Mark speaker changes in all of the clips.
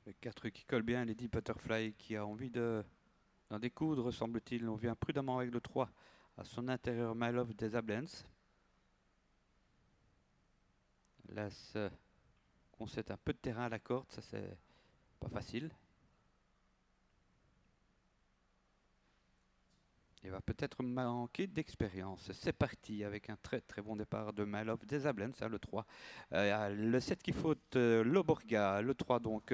Speaker 1: Le 4 qui colle bien, Lady Butterfly qui a envie d'en découdre, semble-t-il. On vient prudemment avec le 3 à son intérieur, My Love des Ablens. L'As concède un peu de terrain à la corde, ça c'est pas facile. Il va peut-être manquer d'expérience. C'est parti avec un très très bon départ de My Love des Ablens, le 3. Le 7 qui faute Loborga, le 3 donc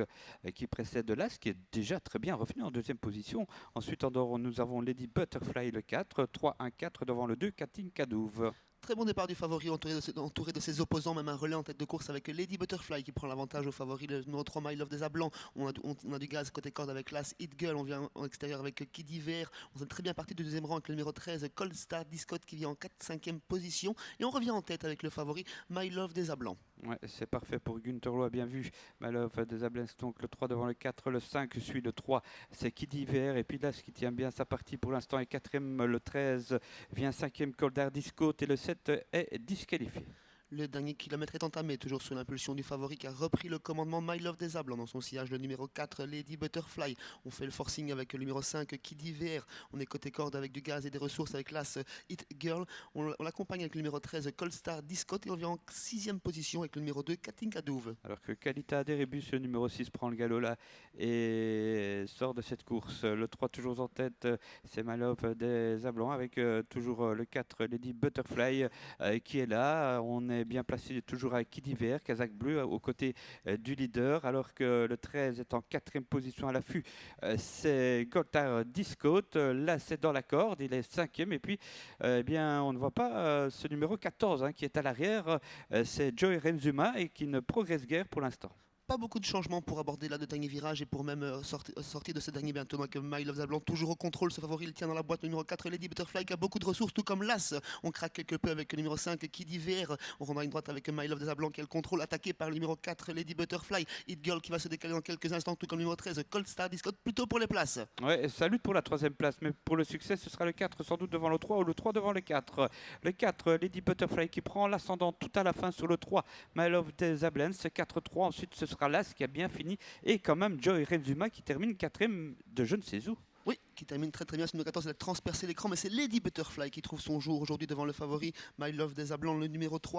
Speaker 1: qui précède l'As, qui est déjà très bien revenu en deuxième position. Ensuite en dehors nous avons Lady Butterfly le 4, 3-1-4 devant le 2, Katin Kadouv.
Speaker 2: Très bon départ du favori, entouré de ses opposants, même un relais en tête de course avec Lady Butterfly qui prend l'avantage au favori, le numéro 3 My Love des Ablans. On a du gaz côté corde avec l'As Hit Girl, on vient en extérieur avec Kid Hiver. On est très bien parti du deuxième rang avec le numéro 13 Cold Star Discot qui vient en 4-5e position. Et on revient en tête avec le favori My Love des Ablans.
Speaker 1: Ouais, c'est parfait pour Gunther Loh, bien vu. My Love des Ablens, donc le 3 devant le 4, le 5 suit le 3, c'est Kid Hiver. Et puis là, ce qui tient bien sa partie pour l'instant est 4e, le 13 vient 5e, Coldar Disco et le 7 est disqualifié.
Speaker 2: Le dernier kilomètre est entamé, toujours sous l'impulsion du favori qui a repris le commandement My Love des Ablans dans son sillage, le numéro 4 Lady Butterfly. On fait le forcing avec le numéro 5 Kid Hiver. On est côté corde avec du gaz et des ressources avec l'As Hit Girl. On l'accompagne avec le numéro 13 Cold Star Discot et on vient en 6e position avec le numéro 2 Katinka Douve.
Speaker 1: Alors que Kalita Derebus, le numéro 6, prend le galop là et sort de cette course. Le 3 toujours en tête, c'est My Love des Ablans avec toujours le 4 Lady Butterfly qui est là. On est bien placé toujours avec Kid Hiver, Kazakh Bleu aux côtés du leader, alors que le 13 est en 4e position à l'affût. C'est Goltar Disco, là c'est dans la corde, il est 5e et puis eh bien on ne voit pas ce numéro 14 qui est à l'arrière, c'est Joey Renzuma et qui ne progresse guère pour l'instant.
Speaker 2: Pas beaucoup de changements pour aborder là de dernier virage et pour même sortir de ce dernier bientôt. Donc My Love Zablan toujours au contrôle, ce favori il tient dans la boîte le numéro 4 Lady Butterfly qui a beaucoup de ressources tout comme l'As. On craque quelque peu avec le numéro 5 Kid Hiver. On rendra une droite avec My Love Zablan qui a le contrôle attaqué par le numéro 4 Lady Butterfly. Hit Girl qui va se décaler dans quelques instants tout comme le numéro 13 Cold Star Discot plutôt pour les places.
Speaker 1: Ouais, ça lutte pour la 3e place, mais pour le succès, ce sera le 4 sans doute devant le 3 ou le 3 devant le 4. Le 4, Lady Butterfly qui prend l'ascendant tout à la fin sur le 3, My Love des Ablens, 4-3. Ensuite, ce sera l'As qui a bien fini et quand même Joey Renzuma qui termine 4e de je ne sais où.
Speaker 2: Oui, qui termine très très bien. Ce numéro 14, il a transpercé l'écran, mais c'est Lady Butterfly qui trouve son jour aujourd'hui devant le favori My Love des Ablans, le numéro 3.